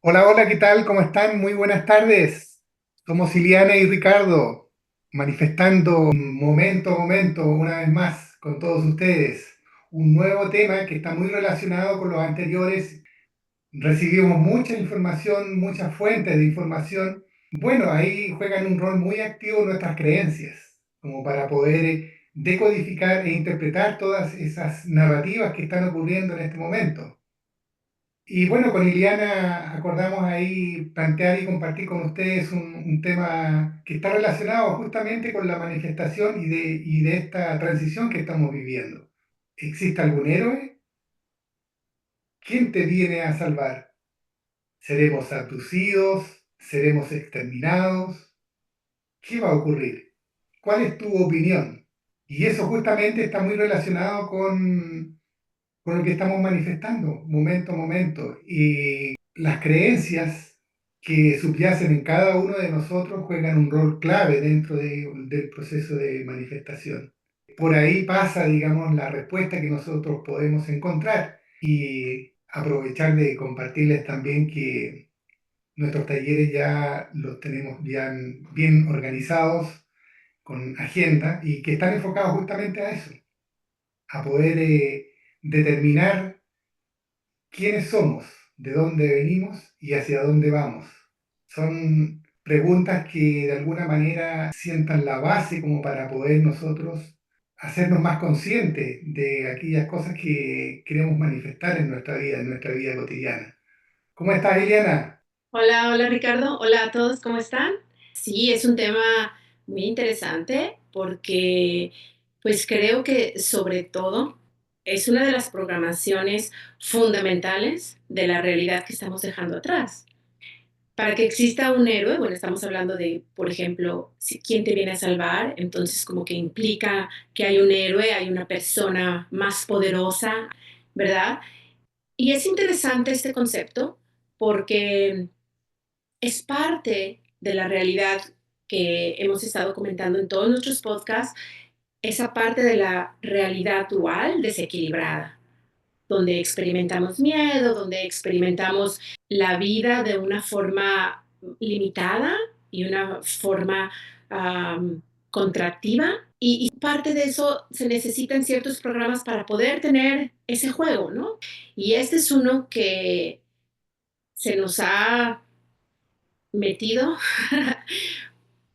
Hola, hola, ¿qué tal? ¿Cómo están? Muy buenas tardes. Somos Iliana y Ricardo, manifestando momento a momento, una vez más, con todos ustedes. Un nuevo tema que está muy relacionado con los anteriores. Recibimos mucha información, muchas fuentes de información. Bueno, ahí juegan un rol muy activo nuestras creencias, como para poder decodificar e interpretar todas esas narrativas que están ocurriendo en este momento. Y bueno, con Iliana acordamos ahí plantear y compartir con ustedes un tema que está relacionado justamente con la manifestación y de esta transición que estamos viviendo. ¿Existe algún héroe? ¿Quién te viene a salvar? ¿Seremos abducidos? ¿Seremos exterminados? ¿Qué va a ocurrir? ¿Cuál es tu opinión? Y eso justamente está muy relacionado con lo que estamos manifestando, momento a momento. Y las creencias que subyacen en cada uno de nosotros juegan un rol clave dentro del proceso de manifestación. Por ahí pasa, digamos, la respuesta que nosotros podemos encontrar y aprovechar de compartirles también que nuestros talleres ya los tenemos bien organizados, con agenda y que están enfocados justamente a eso, a poder determinar quiénes somos, de dónde venimos y hacia dónde vamos. Son preguntas que de alguna manera sientan la base como para poder nosotros hacernos más conscientes de aquellas cosas que queremos manifestar en nuestra vida cotidiana. ¿Cómo estás, Eliana? Hola, hola Ricardo, hola a todos, ¿cómo están? Sí, es un tema muy interesante porque pues creo que sobre todo es una de las programaciones fundamentales de la realidad que estamos dejando atrás. Para que exista un héroe, bueno, estamos hablando de, por ejemplo, quién te viene a salvar, entonces como que implica que hay un héroe, hay una persona más poderosa, ¿verdad? Y es interesante este concepto porque es parte de la realidad que hemos estado comentando en todos nuestros podcasts, esa parte de la realidad dual desequilibrada, donde experimentamos miedo, donde experimentamos la vida de una forma limitada y una forma contractiva. Y parte de eso se necesitan ciertos programas para poder tener ese juego, ¿no? Y este es uno que se nos ha metido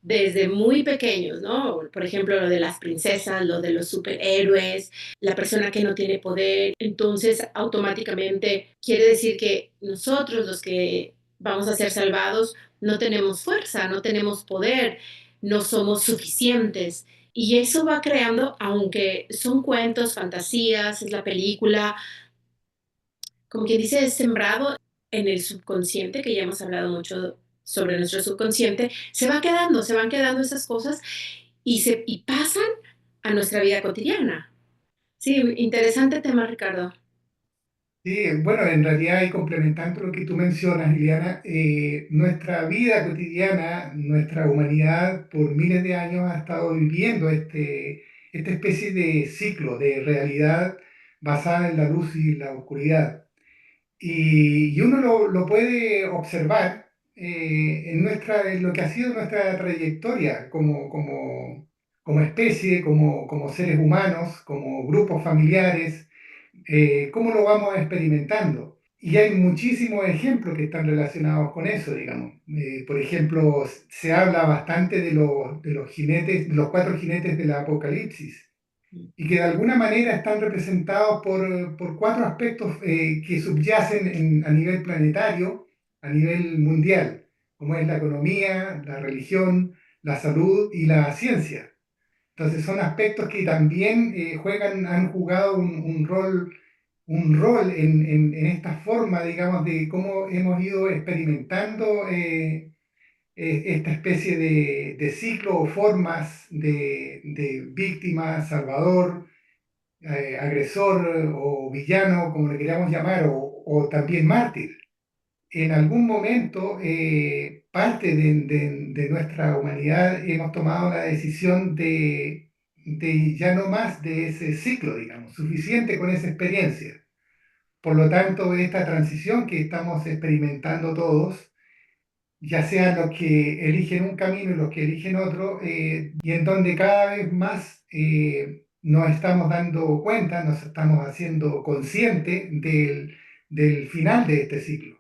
desde muy pequeños, ¿no? Por ejemplo, lo de las princesas, lo de los superhéroes, la persona que no tiene poder. Entonces, automáticamente quiere decir que nosotros, los que vamos a ser salvados, no tenemos fuerza, no tenemos poder, no somos suficientes. Y eso va creando, aunque son cuentos, fantasías, es la película, como quien dice, es sembrado en el subconsciente, que ya hemos hablado mucho sobre nuestro subconsciente, se van quedando esas cosas y pasan a nuestra vida cotidiana. Sí, interesante tema, Ricardo. Sí, bueno, en realidad y complementando lo que tú mencionas, Liliana, nuestra vida cotidiana, nuestra humanidad por miles de años ha estado viviendo esta especie de ciclo de realidad basada en la luz y la oscuridad. Y uno lo puede observar en lo que ha sido nuestra trayectoria como especie, como seres humanos, como grupos familiares, cómo lo vamos experimentando. Y hay muchísimos ejemplos que están relacionados con eso, digamos. Por ejemplo, se habla bastante de los jinetes, de los cuatro jinetes del Apocalipsis, y que de alguna manera están representados por cuatro aspectos que subyacen a nivel planetario, a nivel mundial, como es la economía, la religión, la salud y la ciencia. Entonces son aspectos que también han jugado un rol en esta forma, digamos, de cómo hemos ido experimentando esta especie de ciclo o formas de víctima, salvador, agresor o villano, como le queramos llamar, o también mártir. En algún momento, parte de nuestra humanidad hemos tomado la decisión de ya no más de ese ciclo, digamos, suficiente con esa experiencia. Por lo tanto, esta transición que estamos experimentando todos, ya sean los que eligen un camino y los que eligen otro, y en donde cada vez más nos estamos dando cuenta, nos estamos haciendo conscientes del final de este ciclo.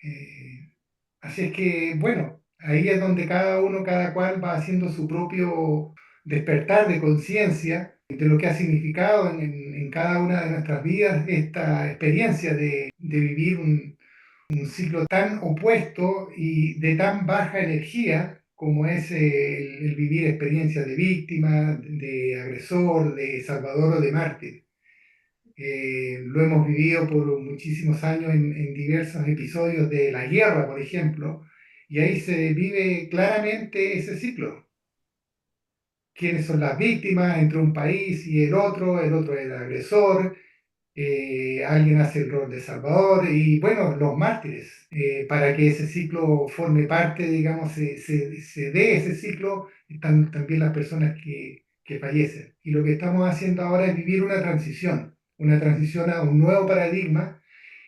Eh, Así es que, bueno, ahí es donde cada uno, cada cual va haciendo su propio despertar de conciencia de lo que ha significado en cada una de nuestras vidas esta experiencia de vivir un ciclo tan opuesto y de tan baja energía como es el vivir experiencias de víctima, de agresor, de salvador o de mártir. Lo hemos vivido por muchísimos años en diversos episodios de la guerra, por ejemplo, y ahí se vive claramente ese ciclo. ¿Quiénes son las víctimas entre un país y el otro es el agresor, alguien hace el rol de Salvador y bueno, los mártires, para que ese ciclo forme parte, digamos, se dé ese ciclo, están también las personas que fallecen. Y lo que estamos haciendo ahora es vivir una transición a un nuevo paradigma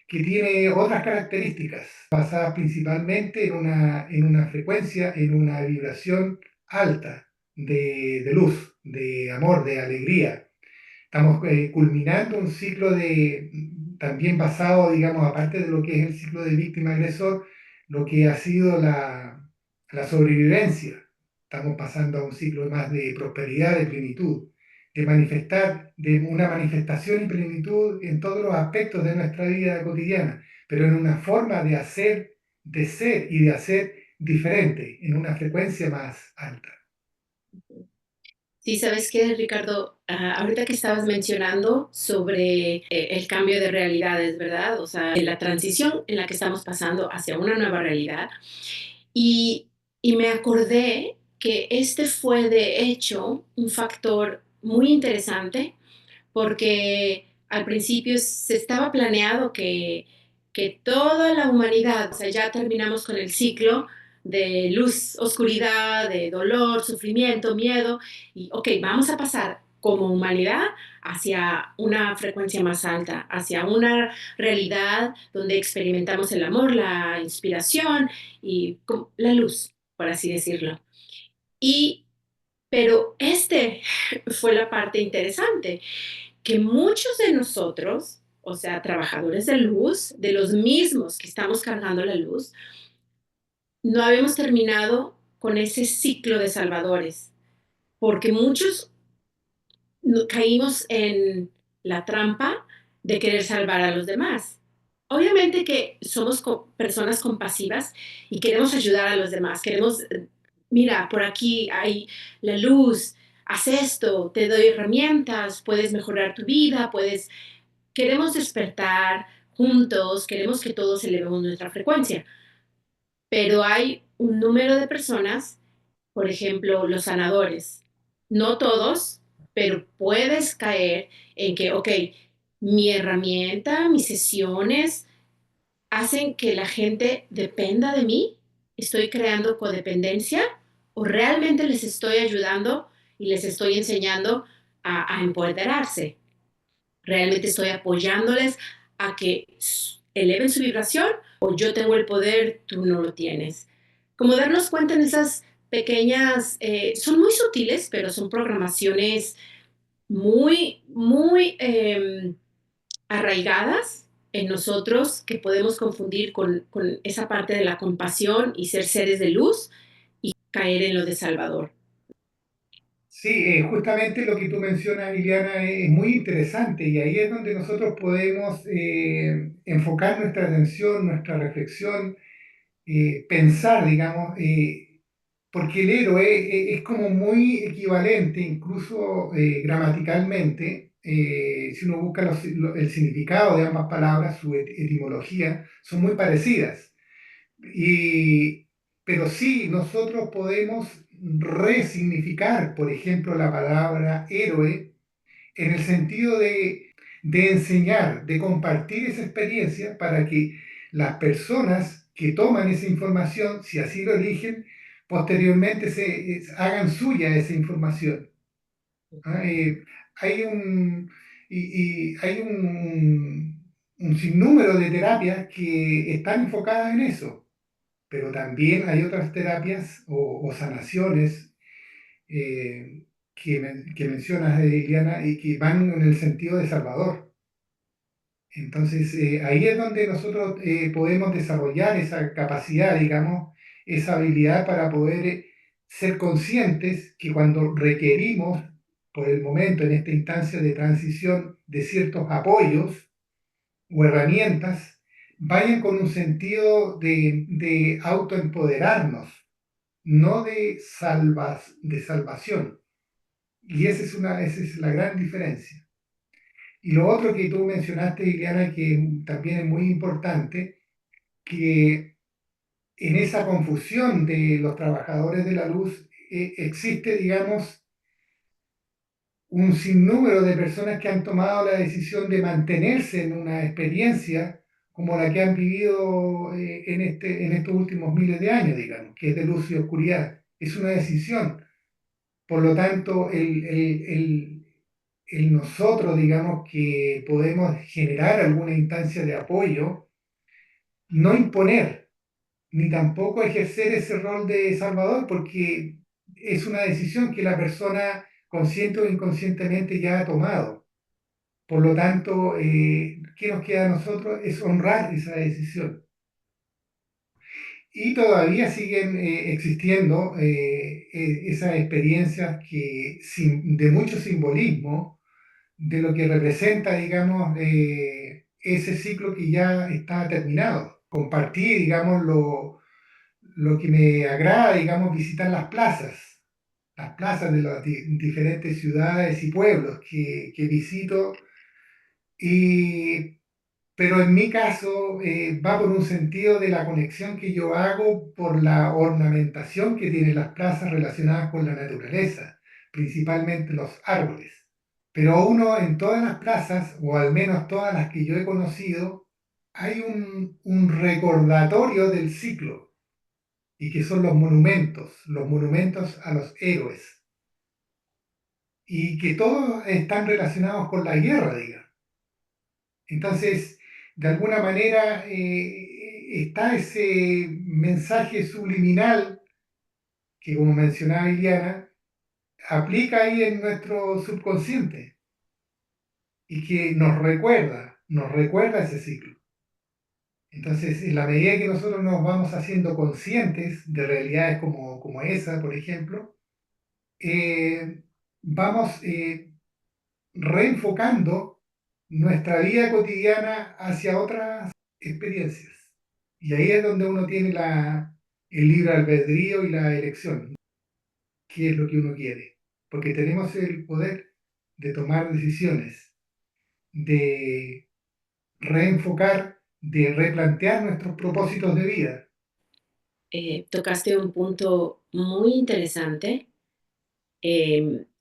que tiene otras características, basadas principalmente en una frecuencia, en una vibración alta de luz, de amor, de alegría. Estamos culminando un ciclo también basado, digamos, aparte de lo que es el ciclo de víctima-agresor, lo que ha sido la sobrevivencia. Estamos pasando a un ciclo más de prosperidad, de plenitud, de manifestar, de una manifestación y plenitud en todos los aspectos de nuestra vida cotidiana, pero en una forma de hacer, de ser y de hacer diferente, en una frecuencia más alta. Sí, ¿sabes qué, Ricardo? Ahorita que estabas mencionando sobre el cambio de realidades, ¿verdad? O sea, la transición en la que estamos pasando hacia una nueva realidad. Y, y me acordé que este fue, de hecho, un factor muy interesante porque al principio se estaba planeado que toda la humanidad, o sea, ya terminamos con el ciclo de luz, oscuridad, de dolor, sufrimiento, miedo, y ok, vamos a pasar como humanidad hacia una frecuencia más alta, hacia una realidad donde experimentamos el amor, la inspiración y la luz, por así decirlo. Y, pero este fue la parte interesante, que muchos de nosotros, o sea, trabajadores de luz, de los mismos que estamos cargando la luz, no habíamos terminado con ese ciclo de salvadores, porque muchos caímos en la trampa de querer salvar a los demás. Obviamente que somos personas compasivas y queremos ayudar a los demás, queremos, mira, por aquí hay la luz, haz esto, te doy herramientas, puedes mejorar tu vida, puedes. Queremos despertar juntos, queremos que todos elevemos nuestra frecuencia, pero hay un número de personas, por ejemplo, los sanadores, no todos, pero puedes caer en que, ok, mi herramienta, mis sesiones hacen que la gente dependa de mí, estoy creando codependencia o realmente les estoy ayudando y les estoy enseñando a empoderarse. Realmente estoy apoyándoles a que eleven su vibración o yo tengo el poder, tú no lo tienes. Como darnos cuenta en esas pequeñas, son muy sutiles, pero son programaciones muy arraigadas en nosotros que podemos confundir con esa parte de la compasión y ser seres de luz y caer en lo de Salvador. Sí, justamente lo que tú mencionas, Liliana, es muy interesante y ahí es donde nosotros podemos enfocar nuestra atención, nuestra reflexión, pensar, digamos, porque el héroe es como muy equivalente, incluso gramaticalmente, si uno busca el significado de ambas palabras, su etimología, son muy parecidas. Y, pero sí, nosotros podemos resignificar, por ejemplo, la palabra héroe en el sentido de enseñar, de compartir esa experiencia para que las personas que toman esa información, si así lo eligen, posteriormente hagan suya esa información. ¿Ah? Hay un, hay un sinnúmero de terapias que están enfocadas en eso, pero también hay otras terapias o sanaciones que mencionas, Liliana, y que van en el sentido de Salvador. Entonces, ahí es donde nosotros podemos desarrollar esa capacidad, digamos, esa habilidad para poder ser conscientes que cuando requerimos, por el momento, en esta instancia de transición, de ciertos apoyos o herramientas, vayan con un sentido de autoempoderarnos, no de salvación. Y esa es la gran diferencia. Y lo otro que tú mencionaste, Liliana, que también es muy importante, que en esa confusión de los trabajadores de la luz existe, digamos, un sinnúmero de personas que han tomado la decisión de mantenerse en una experiencia como la que han vivido en estos últimos miles de años, digamos, que es de luz y oscuridad. Es una decisión. Por lo tanto, el nosotros, digamos, que podemos generar alguna instancia de apoyo, no imponer, ni tampoco ejercer ese rol de salvador, porque es una decisión que la persona consciente o inconscientemente ya ha tomado. Por lo tanto, ¿qué nos queda a nosotros? Es honrar esa decisión. Y todavía siguen existiendo esas experiencias de mucho simbolismo de lo que representa, digamos, ese ciclo que ya está terminado. Compartí, digamos, lo que me agrada, digamos, visitar las plazas de las diferentes ciudades y pueblos que visito, y, pero en mi caso va por un sentido de la conexión que yo hago por la ornamentación que tienen las plazas relacionadas con la naturaleza, principalmente los árboles. Pero uno en todas las plazas, o al menos todas las que yo he conocido, hay un recordatorio del ciclo, y que son los monumentos a los héroes, y que todos están relacionados con la guerra, digamos. Entonces, de alguna manera, está ese mensaje subliminal que, como mencionaba Iliana, aplica ahí en nuestro subconsciente y que nos recuerda ese ciclo. Entonces, en la medida que nosotros nos vamos haciendo conscientes de realidades como esa, por ejemplo, vamos reenfocando nuestra vida cotidiana hacia otras experiencias. Y ahí es donde uno tiene el libre albedrío y la elección, qué es lo que uno quiere. Porque tenemos el poder de tomar decisiones, de reenfocar, de replantear nuestros propósitos de vida. Tocaste un punto muy interesante.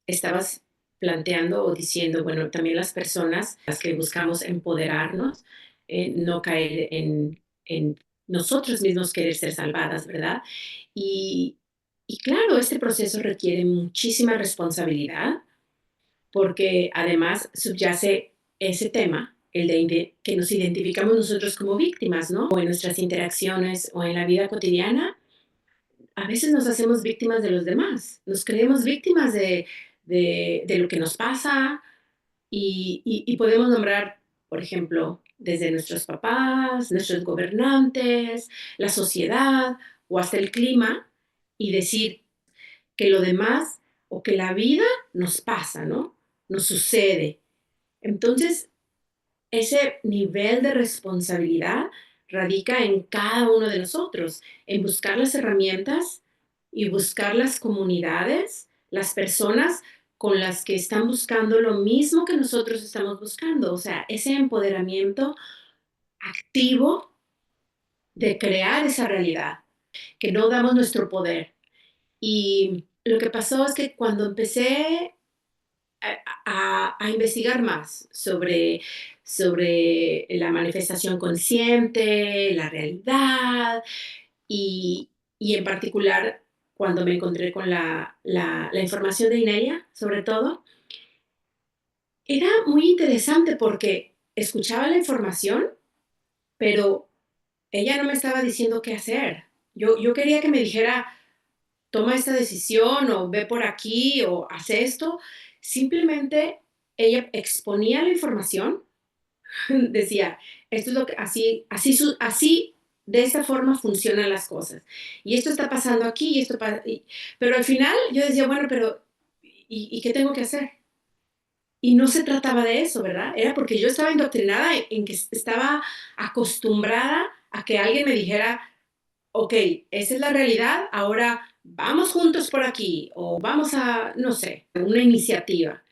Estabas planteando o diciendo, bueno, también las personas, las que buscamos empoderarnos, no caer en nosotros mismos querer ser salvadas, ¿verdad? Y, y claro, este proceso requiere muchísima responsabilidad porque además subyace ese tema, el de que nos identificamos nosotros como víctimas, ¿no? O en nuestras interacciones o en la vida cotidiana, a veces nos hacemos víctimas de los demás, nos creemos víctimas de lo que nos pasa y podemos nombrar, por ejemplo, desde nuestros papás, nuestros gobernantes, la sociedad o hasta el clima y decir que lo demás o que la vida nos pasa, ¿no? Nos sucede. Entonces, ese nivel de responsabilidad radica en cada uno de nosotros, en buscar las herramientas y buscar las comunidades, las personas con las que están buscando lo mismo que nosotros estamos buscando, o sea, ese empoderamiento activo de crear esa realidad, que no damos nuestro poder. Y lo que pasó es que cuando empecé a investigar más sobre la manifestación consciente, la realidad y en particular cuando me encontré con la información de INEA, sobre todo, era muy interesante porque escuchaba la información, pero ella no me estaba diciendo qué hacer. Yo quería que me dijera, toma esta decisión o ve por aquí o haz esto. Simplemente ella exponía la información, decía, esto es lo que, así, de esta forma funcionan las cosas. Y esto está pasando aquí y esto pasa. Pero al final yo decía, bueno, pero ¿y qué tengo que hacer? Y no se trataba de eso, ¿verdad? Era porque yo estaba indoctrinada en que estaba acostumbrada a que alguien me dijera, ok, esa es la realidad, ahora vamos juntos por aquí o vamos a, no sé, una iniciativa.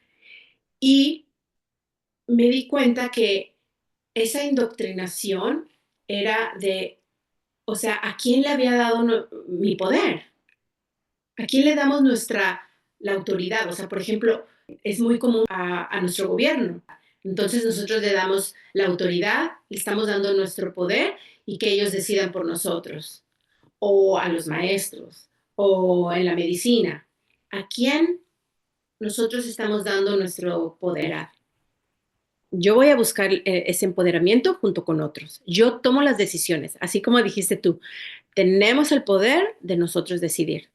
Y me di cuenta que esa indoctrinación era de, o sea, ¿a quién le había dado mi poder? ¿A quién le damos la autoridad? O sea, por ejemplo, es muy común a nuestro gobierno. Entonces nosotros le damos la autoridad, le estamos dando nuestro poder y que ellos decidan por nosotros. O a los maestros, o en la medicina. ¿A quién nosotros estamos dando nuestro poder a? Yo voy a buscar ese empoderamiento junto con otros. Yo tomo las decisiones, así como dijiste tú. Tenemos el poder de nosotros decidir,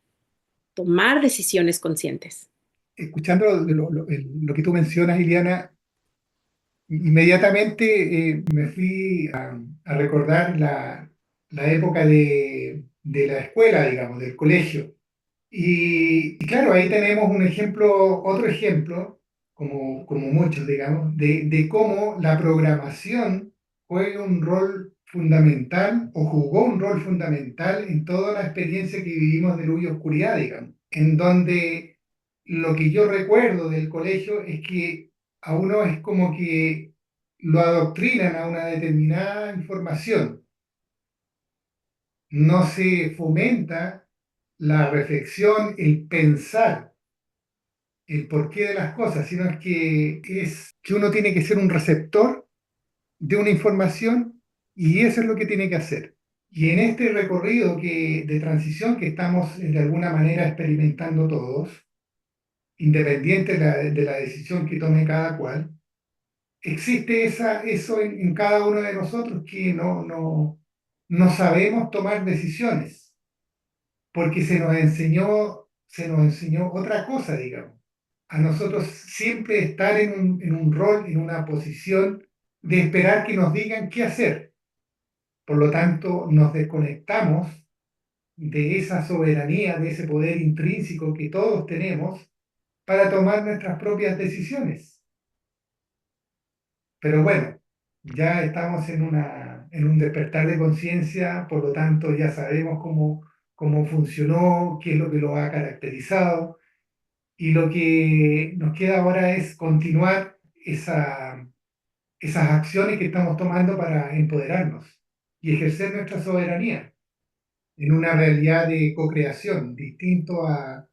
tomar decisiones conscientes. Escuchando lo que tú mencionas, Iliana, inmediatamente me fui a recordar la época de la escuela, digamos, del colegio. Y claro, ahí tenemos un ejemplo, otro ejemplo, como muchos, digamos, de cómo la programación juega un rol fundamental o jugó un rol fundamental en toda la experiencia que vivimos de luz y oscuridad, digamos, en donde lo que yo recuerdo del colegio es que a uno es como que lo adoctrinan a una determinada información, no se fomenta la reflexión, el pensar el porqué de las cosas, sino es que uno tiene que ser un receptor de una información y eso es lo que tiene que hacer. Y en este recorrido de transición que estamos de alguna manera experimentando todos, independiente de la decisión que tome cada cual, existe eso en cada uno de nosotros que no sabemos tomar decisiones, porque se nos enseñó otra cosa, digamos. A nosotros siempre estar en un rol, en una posición de esperar que nos digan qué hacer. Por lo tanto, nos desconectamos de esa soberanía, de ese poder intrínseco que todos tenemos para tomar nuestras propias decisiones. Pero bueno, ya estamos en un despertar de conciencia, por lo tanto ya sabemos cómo funcionó, qué es lo que lo ha caracterizado, y lo que nos queda ahora es continuar esas acciones que estamos tomando para empoderarnos y ejercer nuestra soberanía en una realidad de co-creación, distinto a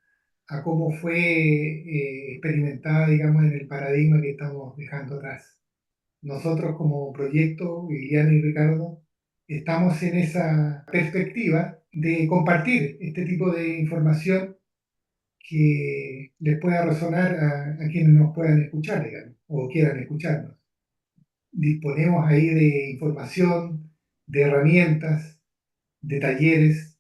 cómo fue experimentada, digamos, en el paradigma que estamos dejando atrás. Nosotros como proyecto, Liliana y Ricardo, estamos en esa perspectiva de compartir este tipo de información que les pueda resonar a quienes nos puedan escuchar, digamos, o quieran escucharnos. Disponemos ahí de información, de herramientas, de talleres,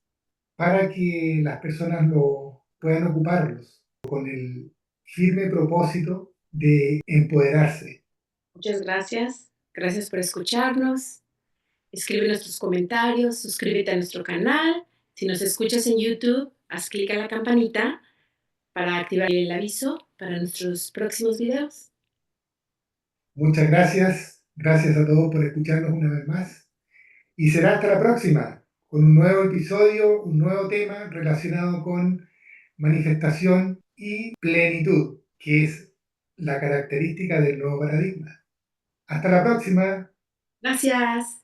para que las personas lo puedan ocuparlos con el firme propósito de empoderarse. Muchas gracias. Gracias por escucharnos. Escribe nuestros comentarios, suscríbete a nuestro canal. Si nos escuchas en YouTube, haz clic a la campanita para activar el aviso para nuestros próximos videos. Muchas gracias, gracias a todos por escucharnos una vez más y será hasta la próxima con un nuevo episodio, un nuevo tema relacionado con manifestación y plenitud, que es la característica del nuevo paradigma. Hasta la próxima. Gracias.